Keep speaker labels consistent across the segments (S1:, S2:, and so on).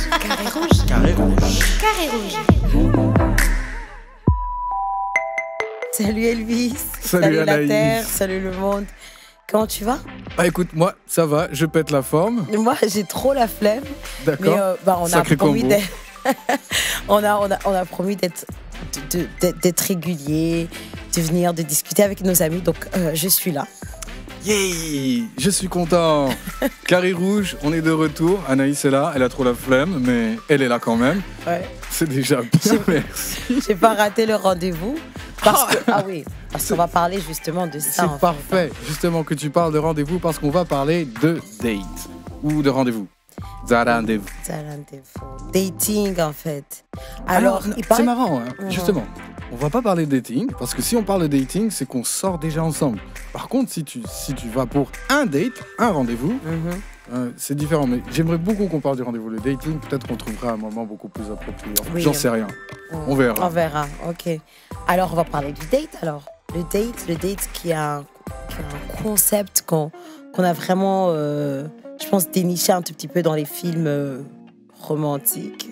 S1: Carré rouge.
S2: Carré rouge.
S1: Carré rouge. Salut Elvis.
S2: Salut
S1: la
S2: Anaïs.
S1: Terre. Salut le monde. Comment tu vas?
S2: Ah écoute, moi, ça va, je pète la forme.
S1: Moi, j'ai trop la flemme.
S2: D'accord.
S1: Mais on a
S2: Sacré
S1: promis
S2: combo.
S1: d'être... on a promis d'être régulier, de venir, de discuter avec nos amis. Donc, je suis là.
S2: Yay, je suis content. Carré rouge, on est de retour. Anaïs est là, elle a trop la flemme, mais elle est là quand même.
S1: Ouais.
S2: C'est déjà bien, merci.
S1: J'ai pas raté le rendez-vous. Parce qu'on va parler justement de ça.
S2: C'est
S1: en fait.
S2: parfait, justement, que tu parles de rendez-vous parce qu'on va parler de date ou de rendez-vous. Rendez-vous.
S1: Dating, en fait. Alors, il
S2: c'est
S1: paraît...
S2: marrant, hein, justement. On va pas parler de dating, parce que si on parle de dating, c'est qu'on sort déjà ensemble. Par contre, si tu vas pour un date, un rendez-vous, c'est différent. Mais j'aimerais beaucoup qu'on parle du rendez-vous. Le dating, peut-être qu'on trouvera un moment beaucoup plus approprié.
S1: Oui.
S2: J'en sais rien. On verra.
S1: On verra, ok. Alors, on va parler du date, alors. Le date qui a un concept qu'on a vraiment, je pense, déniché un tout petit peu dans les films romantiques.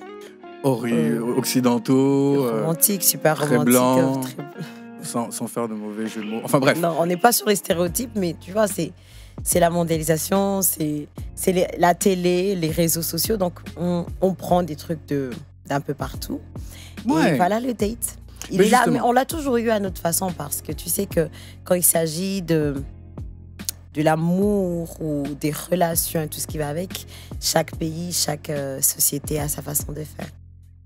S2: Occidentaux,
S1: Romantiques, super
S2: très
S1: romantiques.
S2: blancs. Sans faire de mauvais jeux de mots. Enfin bref.
S1: Non, on n'est pas sur les stéréotypes, mais tu vois, c'est la mondialisation, c'est la télé, les réseaux sociaux. Donc, on prend des trucs d'un peu partout.
S2: Ouais.
S1: Et voilà le date. Il
S2: Mais
S1: est là,
S2: justement.
S1: mais on l'a toujours eu à notre façon, parce que tu sais que quand il s'agit de l'amour ou des relations et tout ce qui va avec, chaque pays, chaque société a sa façon de faire.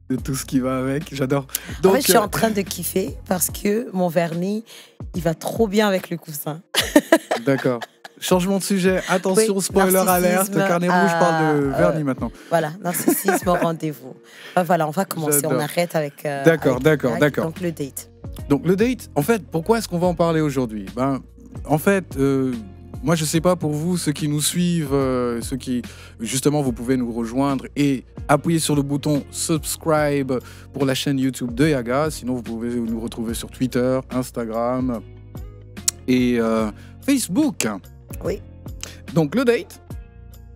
S2: De tout ce qui va avec, j'adore.
S1: En
S2: Donc,
S1: fait, je suis en train de kiffer parce que mon vernis, il va trop bien avec le coussin.
S2: D'accord. Changement de sujet. Attention,
S1: Oui,
S2: spoiler alerte.
S1: narcissisme,
S2: Carnet rouge parle de vernis maintenant.
S1: Voilà, narcissisme au rendez-vous. Voilà, on va commencer,
S2: J'adore.
S1: on arrête avec...
S2: D'accord.
S1: Donc le date.
S2: Donc le date, en fait, pourquoi est-ce qu'on va en parler aujourd'hui? En fait, moi je sais pas pour vous, ceux qui nous suivent, ceux qui, justement, vous pouvez nous rejoindre et appuyer sur le bouton subscribe pour la chaîne YouTube de Yaga. Sinon, vous pouvez nous retrouver sur Twitter, Instagram et Facebook.
S1: Oui.
S2: Donc le date,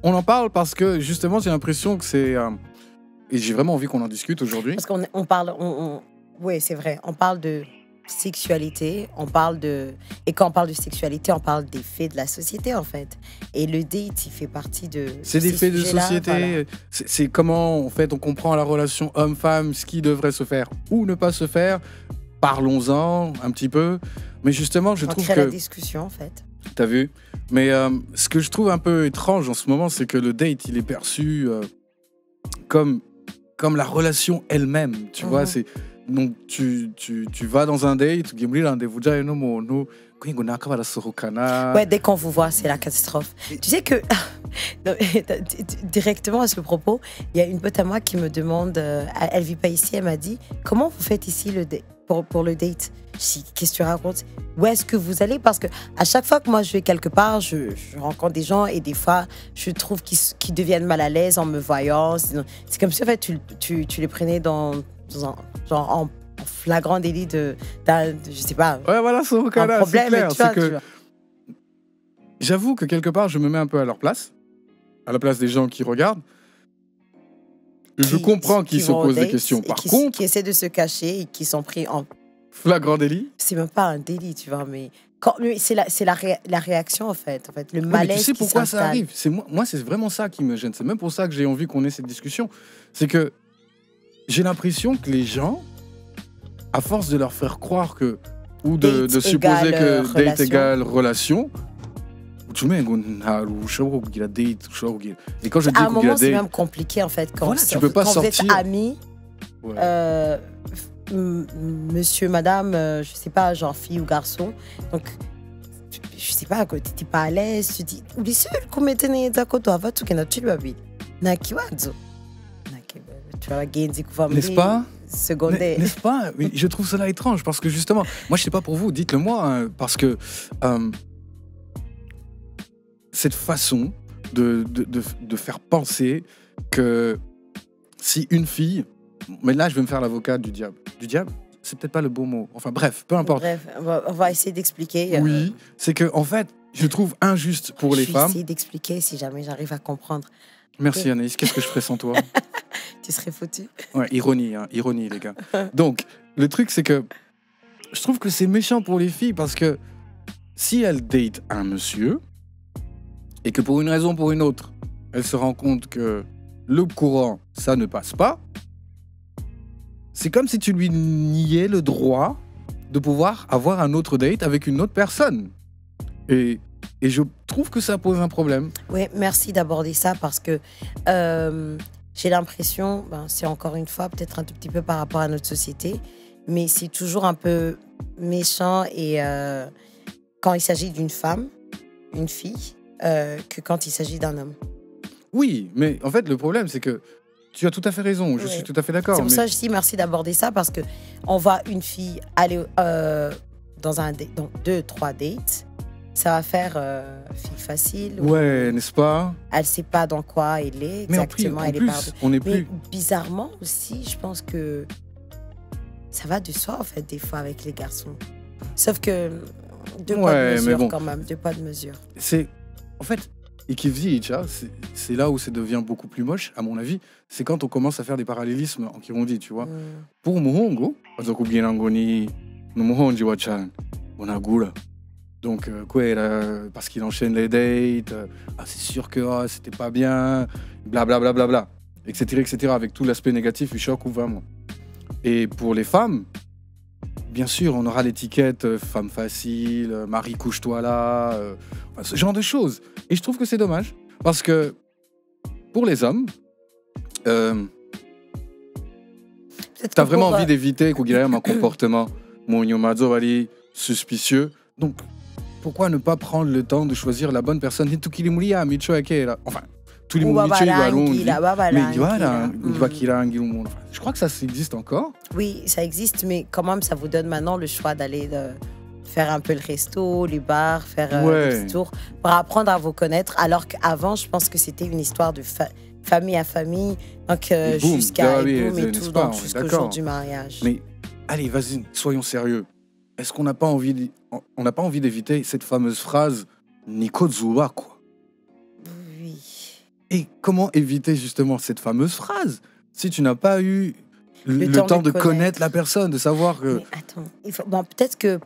S2: on en parle parce que justement, j'ai l'impression que c'est... et j'ai vraiment envie qu'on en discute aujourd'hui.
S1: Parce qu'on parle... Oui, c'est vrai, on parle de sexualité, on parle de... Et quand on parle de sexualité, on parle des faits de la société, en fait. Et le date, il fait partie de...
S2: C'est des
S1: ces
S2: faits de
S1: sujets-là,
S2: société,
S1: voilà.
S2: c'est comment en fait on comprend la relation homme-femme, ce qui devrait se faire ou ne pas se faire. Parlons-en un petit peu. Mais justement, je
S1: On
S2: trouve
S1: crée la
S2: que...
S1: discussion, en fait.
S2: T'as vu? Mais ce que je trouve un peu étrange en ce moment, c'est que le date, il est perçu comme la relation elle-même. Tu vois, c'est... Donc, tu vas dans un date,
S1: Ouais, dès qu'on vous voit, c'est la catastrophe. Tu sais que, non, directement à ce propos, il y a une pote à moi qui me demande, elle vit pas ici, elle m'a dit, comment vous faites ici pour le date? Je dis, qu'est-ce que tu racontes? Où est-ce que vous allez? Parce que à chaque fois que moi je vais quelque part, je rencontre des gens et des fois, je trouve qu'ils deviennent mal à l'aise en me voyant. C'est comme si en fait, tu les prenais dans genre en flagrant délit de je sais pas,
S2: ouais, voilà, c'est au cas
S1: un
S2: là,
S1: problème.
S2: c'est clair.
S1: Tu vois,
S2: C'est que j'avoue que quelque part, je me mets un peu à leur place, à la place des gens qui regardent. Je comprends qu'ils se
S1: vont au
S2: posent des
S1: date
S2: questions.
S1: et
S2: Par contre,
S1: qui essaient de se cacher et qui sont pris en...
S2: flagrant délit.
S1: C'est même pas un délit, tu vois, mais c'est la réaction, en fait. Le
S2: Ouais, mais
S1: malaise
S2: tu sais
S1: qui
S2: pourquoi ça
S1: s'installe.
S2: arrive? Moi, c'est vraiment ça qui me gêne. C'est même pour ça que j'ai envie qu'on ait cette discussion. C'est que j'ai l'impression que les gens, à force de leur faire croire que, ou de
S1: Date
S2: supposer
S1: égale,
S2: que date
S1: relation.
S2: égale relation, et quand je dis
S1: À un moment, c'est
S2: date,
S1: même compliqué, en fait, quand,
S2: Voilà, tu peux pas
S1: quand vous êtes
S2: sortir.
S1: amis,
S2: ouais.
S1: monsieur, madame, je sais pas, genre fille ou garçon, donc je sais pas, tu n'es pas à l'aise, tu dis, oublie seul, comment tu es d'accord, tu es tu baby, nakiwazo, tu vas gagner
S2: N'est-ce pas?
S1: Secondaire.
S2: N'est-ce pas? Oui, je trouve cela étrange parce que justement, moi je sais pas pour vous, dites-le moi, hein, parce que cette façon de faire penser que si une fille, mais là je vais me faire l'avocat du diable, c'est peut-être pas le bon mot, enfin bref, peu importe.
S1: Bref, on va essayer d'expliquer.
S2: Oui, c'est que en fait, je trouve injuste pour les
S1: Je vais
S2: femmes.
S1: essayer d'expliquer si jamais j'arrive à comprendre.
S2: Merci Anaïs, qu'est-ce que je ferais sans toi?
S1: Tu serais foutu.
S2: Ouais, ironie, hein, ironie, les gars. Donc, le truc, c'est que je trouve que c'est méchant pour les filles parce que si elles datent un monsieur et que pour une raison ou pour une autre, elles se rendent compte que le courant, ça ne passe pas, c'est comme si tu lui niais le droit de pouvoir avoir un autre date avec une autre personne. Et je trouve que ça pose un problème.
S1: Oui, merci d'aborder ça parce que j'ai l'impression, c'est encore une fois peut-être un tout petit peu par rapport à notre société, mais c'est toujours un peu méchant et quand il s'agit d'une femme, une fille, que quand il s'agit d'un homme.
S2: Oui, mais en fait, le problème, c'est que tu as tout à fait raison, je suis tout à fait d'accord.
S1: C'est pour ça que je dis merci d'aborder ça, parce qu'on voit une fille aller dans 2-3 dates, ça va faire fille facile.
S2: Ouais, n'est-ce pas?
S1: Elle ne sait pas dans quoi elle est exactement.
S2: Mais
S1: Mais bizarrement aussi, je pense que ça va de soi, en fait, des fois, avec les garçons. Sauf que deux poids de mesure, quand même, 2 poids de mesure.
S2: C'est... En fait... Et qui vit, c'est là où ça devient beaucoup plus moche, à mon avis. C'est quand on commence à faire des parallélismes en Kirundi, tu vois. Pour Muhongo, donc, parce qu'il enchaîne les dates, c'est sûr que c'était pas bien, blablabla, bla, bla, bla, etc., avec tout l'aspect négatif du choc ou vraiment. Et pour les femmes, bien sûr, on aura l'étiquette femme facile, mari couche-toi là, ce genre de choses. Et je trouve que c'est dommage, parce que pour les hommes, t'as vraiment envie d'éviter qu'il y ait un comportement suspicieux. Donc, pourquoi ne pas prendre le temps de choisir la bonne personne? Enfin, tous les mots je crois que ça existe encore.
S1: Oui, ça existe, mais quand même, ça vous donne maintenant le choix d'aller faire un peu le resto, les bars, faire des petits tours pour apprendre à vous connaître. Alors qu'avant, je pense que c'était une histoire de famille à famille, donc jusqu'à jusqu'au jour du mariage.
S2: Mais allez, vas-y, soyons sérieux. Est-ce qu'on n'a pas envie, on n'a pas envie d'éviter cette fameuse phrase Nikozua, quoi?
S1: Oui.
S2: Et comment éviter justement cette fameuse phrase si tu n'as pas eu le temps de connaître la personne, de savoir que...
S1: Mais attends, peut-être que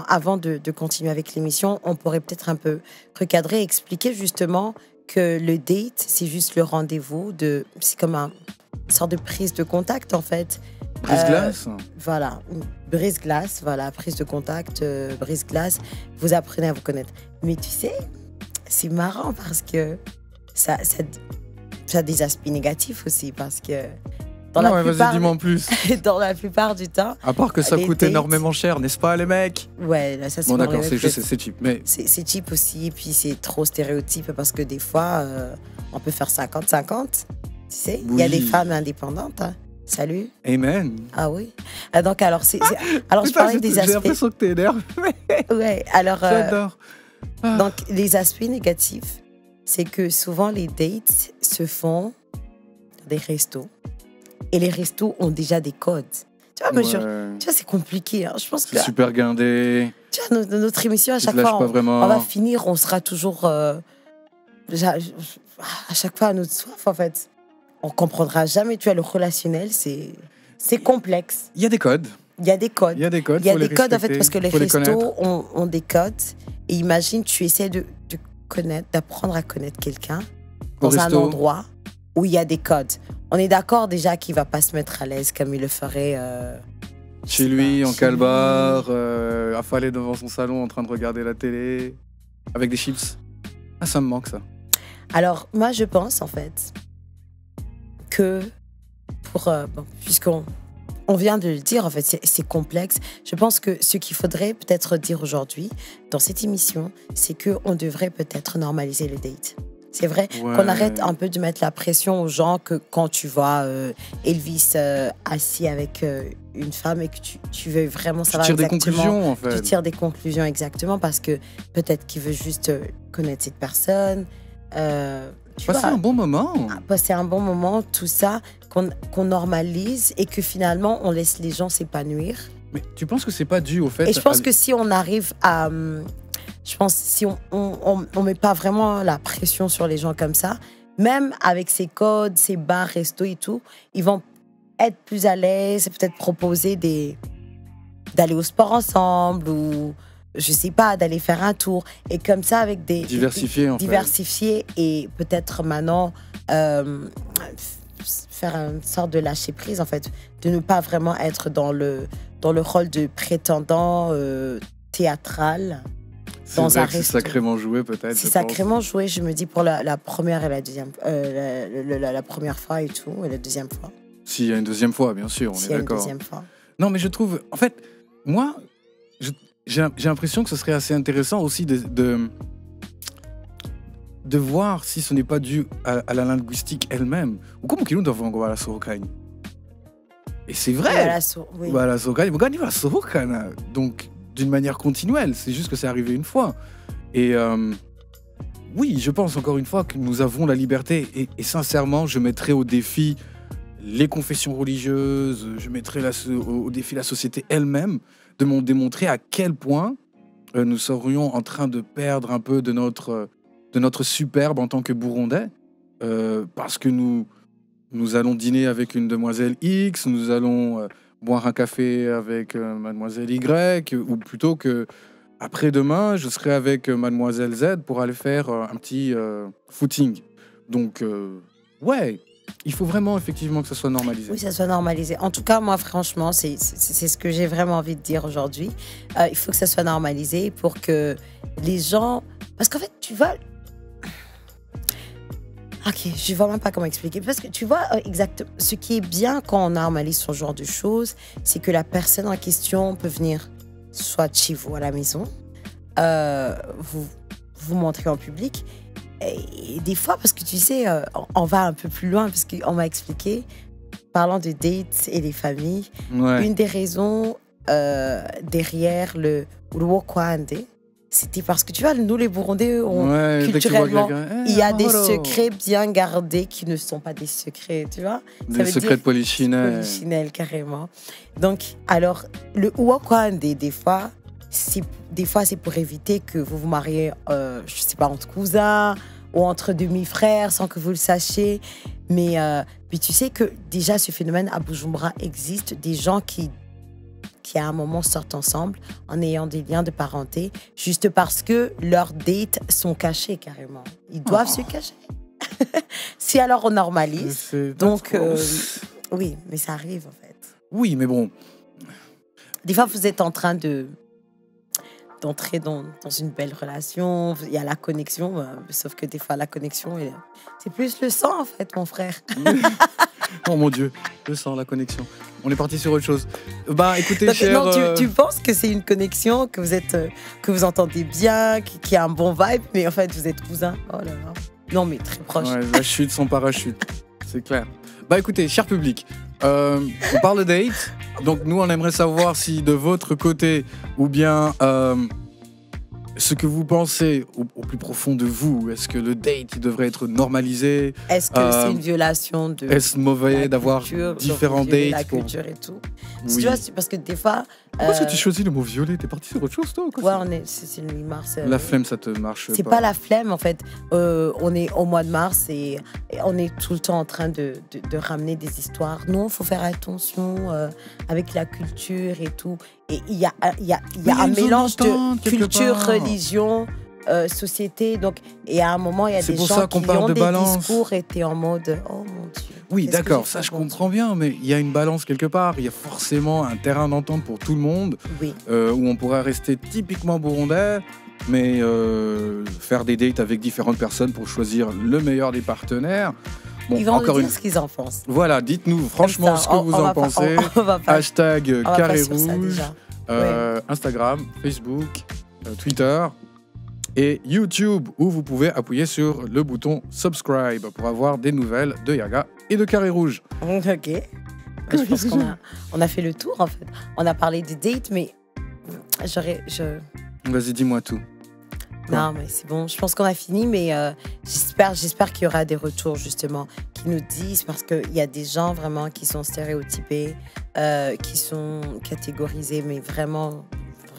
S1: avant de continuer avec l'émission, on pourrait peut-être un peu recadrer et expliquer justement que le date, c'est juste le rendez-vous, c'est comme une sorte de prise de contact en fait.
S2: Brise-glace.
S1: Voilà, brise-glace, voilà, prise de contact, brise-glace, vous apprenez à vous connaître. Mais tu sais, c'est marrant parce que ça a des aspects négatifs aussi, parce que dans la plupart du temps...
S2: À part que ça coûte énormément cher, n'est-ce pas, les mecs?
S1: Ouais, là, ça c'est...
S2: Bon, d'accord, c'est cheap. Mais...
S1: C'est cheap aussi, et puis c'est trop stéréotype, parce que des fois, on peut faire 50-50, tu sais. Il y a des femmes indépendantes, hein. Salut.
S2: Amen.
S1: Ah oui. Donc, alors, alors je parlais des aspects...
S2: J'ai l'impression que t'es énervé.
S1: Ouais, alors...
S2: J'adore.
S1: Donc, les aspects négatifs, c'est que souvent, les dates se font dans des restos. Et les restos ont déjà des codes. Tu vois, tu vois, c'est compliqué. Hein. Je pense que...
S2: C'est super guindé.
S1: Tu vois, notre émission, à chaque fois, on va finir, on sera toujours... à chaque fois à notre soif, en fait. On comprendra jamais, tu vois, le relationnel, c'est complexe.
S2: Il y a des codes.
S1: Il y a des codes.
S2: Il y a des codes,
S1: en fait, parce que les restos ont des codes. Et imagine, tu essaies de d'apprendre à connaître quelqu'un dans un endroit où il y a des codes. On est d'accord déjà qu'il ne va pas se mettre à l'aise comme il le ferait
S2: chez lui, en calbar, affalé devant son salon en train de regarder la télé, avec des chips. Ah, ça me manque, ça.
S1: Alors, moi, je pense, en fait, que puisqu'on vient de le dire, en fait, c'est complexe. Je pense que ce qu'il faudrait peut-être dire aujourd'hui, dans cette émission, c'est qu'on devrait peut-être normaliser le date. C'est vrai qu'on arrête un peu de mettre la pression aux gens que quand tu vois Elvis assis avec une femme et que tu veux vraiment savoir exactement...
S2: Tu tires des conclusions, en fait.
S1: Tu tires des conclusions, exactement, parce que peut-être qu'il veut juste connaître cette personne.
S2: Passer un bon moment.
S1: Passer un bon moment, tout ça, qu'on normalise et que finalement, on laisse les gens s'épanouir.
S2: Mais tu penses que c'est pas dû au fait...
S1: Et je pense que si on arrive à... Je pense si on met pas vraiment la pression sur les gens comme ça, même avec ces codes, ces bars, restos et tout, ils vont être plus à l'aise, peut-être proposer d'aller au sport ensemble ou je sais pas, d'aller faire un tour. Et comme ça, avec
S2: diversifier,
S1: diversifier et peut-être maintenant faire une sorte de lâcher prise, en fait, de ne pas vraiment être dans le rôle de prétendant théâtral.
S2: C'est vrai que c'est sacrément joué, peut-être.
S1: C'est sacrément joué, je me dis, pour la première et la deuxième, la première fois et tout, et la deuxième fois.
S2: S'il y a une deuxième fois, bien sûr, on est d'accord. S'il y a une
S1: deuxième fois.
S2: Non, mais je trouve, en fait, moi, j'ai l'impression que ce serait assez intéressant aussi de voir si ce n'est pas dû à la linguistique elle-même. Ou comment qu'ils doivent voir la Sorokani. Et c'est vrai. La Sorokani, vous gagnez la Sorokani. Donc, d'une manière continuelle, c'est juste que c'est arrivé une fois. Et oui, je pense encore une fois que nous avons la liberté. Et sincèrement, je mettrai au défi les confessions religieuses, je mettrai au défi la société elle-même, de m'en démontrer à quel point nous serions en train de perdre un peu de notre superbe en tant que Burundais, parce que nous allons dîner avec une demoiselle X, nous allons boire un café avec mademoiselle Y, ou plutôt que après-demain, je serai avec mademoiselle Z pour aller faire un petit footing. Donc, ouais, il faut vraiment effectivement que ça soit normalisé.
S1: Oui, ça soit normalisé. En tout cas, moi, franchement, c'est ce que j'ai vraiment envie de dire aujourd'hui. Il faut que ça soit normalisé pour que les gens... Parce qu'en fait, tu vois... Ok, je ne vois même pas comment expliquer. Parce que tu vois, exactement, ce qui est bien quand on normalise ce genre de choses, c'est que la personne en question peut venir soit chez vous à la maison, vous montrer en public. Et des fois, parce que tu sais, on va un peu plus loin, parce qu'on m'a expliqué, parlant de dates et des familles, une des raisons derrière le Wokwande, c'était parce que tu vois, nous les Burundais, culturellement, il y a des secrets bien gardés qui ne sont pas des secrets, tu vois.
S2: Des secrets de polichinelle.
S1: Polichinelle, carrément. Donc, alors, le Wokwande, des fois, c'est pour éviter que vous vous mariez, je sais pas, entre cousins ou entre demi-frères sans que vous le sachiez. Mais puis tu sais que déjà ce phénomène à Bujumbura existe, des gens qui à un moment sortent ensemble en ayant des liens de parenté juste parce que leurs dates sont cachées carrément. Ils doivent se cacher. Si alors on normalise. Donc oui, mais ça arrive en fait.
S2: Oui, mais bon.
S1: Des fois vous êtes en train d'entrer dans une belle relation, il y a la connexion, sauf que des fois la connexion, c'est plus le sang en fait, mon frère.
S2: Oh mon Dieu, le sang, la connexion. On est parti sur autre chose. Bah écoutez, donc, cher...
S1: Non, tu penses que c'est une connexion, que vous entendez bien, qu'il y a un bon vibe, mais en fait vous êtes cousins. Oh là là. Non mais très proche.
S2: Ouais, la chute sans parachute, c'est clair. Bah écoutez, cher public, on parle de date. Donc nous, on aimerait savoir si de votre côté, ou bien ce que vous pensez au plus profond de vous, est-ce que le date il devrait être normalisé?
S1: Est-ce que c'est une violation de...
S2: Est-ce mauvais d'avoir différents dates
S1: la culture et tout? Oui. Tu vois, parce que des fois...
S2: Pourquoi est-ce que tu choisis le mot violet? T'es parti sur autre chose, toi?
S1: Ouais, c'est le 8 mars.
S2: La flemme, ça te marche
S1: c'est pas la flemme, en fait. On est au mois de mars et on est tout le temps en train de ramener des histoires. Non, il faut faire attention avec la culture et tout. Et il y a un mélange de culture, religion, société. Donc, et à un moment, il y a des gens qui ont des discours et t'es en mode « Oh mon Dieu ».
S2: Oui, d'accord, ça je comprends bien, mais il y a une balance quelque part. Il y a forcément un terrain d'entente pour tout le monde,
S1: oui.
S2: Où on pourrait rester typiquement burundais, mais faire des dates avec différentes personnes pour choisir le meilleur des partenaires.
S1: Bon, ils vont nous dire ce qu'ils en pensent.
S2: Voilà, dites-nous franchement ce que vous en pensez. Hashtag Carré Rouge, Instagram, Facebook, Twitter et YouTube, où vous pouvez appuyer sur le bouton subscribe pour avoir des nouvelles de Yaga et de Carré Rouge.
S1: Ok. Je pense qu'on a fait le tour en fait. On a parlé des dates, mais
S2: Vas-y, dis-moi tout.
S1: Non, mais c'est bon. Je pense qu'on a fini, mais j'espère qu'il y aura des retours, justement, qui nous disent, parce qu'il y a des gens vraiment qui sont stéréotypés, qui sont catégorisés, mais vraiment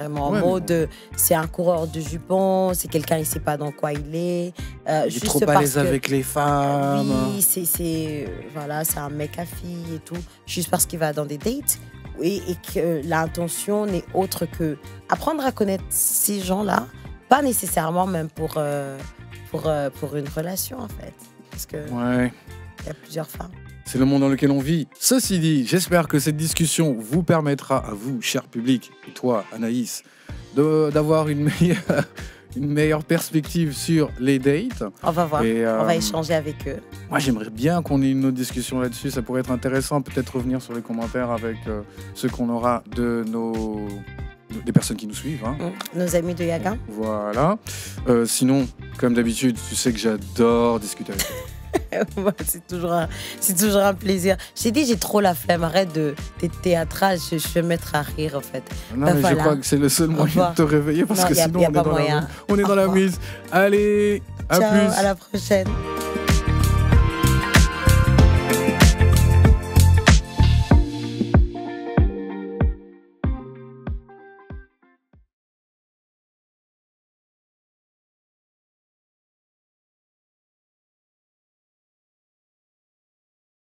S1: vraiment en mode c'est un coureur de jupons, c'est quelqu'un, il ne sait pas dans quoi il est.
S2: Il est trop à l'aise avec les femmes.
S1: Oui, voilà, c'est un mec à fille et tout, juste parce qu'il va dans des dates. Et que l'intention n'est autre que apprendre à connaître ces gens-là, pas nécessairement même pour une relation, en fait. Parce que il y a plusieurs femmes.
S2: C'est le monde dans lequel on vit. Ceci dit, j'espère que cette discussion vous permettra à vous, cher public, et toi, Anaïs, d'avoir une meilleure perspective sur les dates.
S1: On va voir, on va échanger avec eux.
S2: Moi, j'aimerais bien qu'on ait une autre discussion là-dessus. Ça pourrait être intéressant, peut-être revenir sur les commentaires avec ce qu'on aura des personnes qui nous suivent. Hein.
S1: Nos amis de Yaga.
S2: Voilà. Sinon, comme d'habitude, tu sais que j'adore discuter avec toi.
S1: C'est toujours un plaisir. J'ai dit, j'ai trop la flemme. Arrête d'être théâtral. Je vais me mettre à rire, en fait.
S2: Non, mais voilà. Je crois que c'est le seul moyen de te réveiller parce que sinon, on est dans la mise. Allez, à plus.
S1: À la prochaine.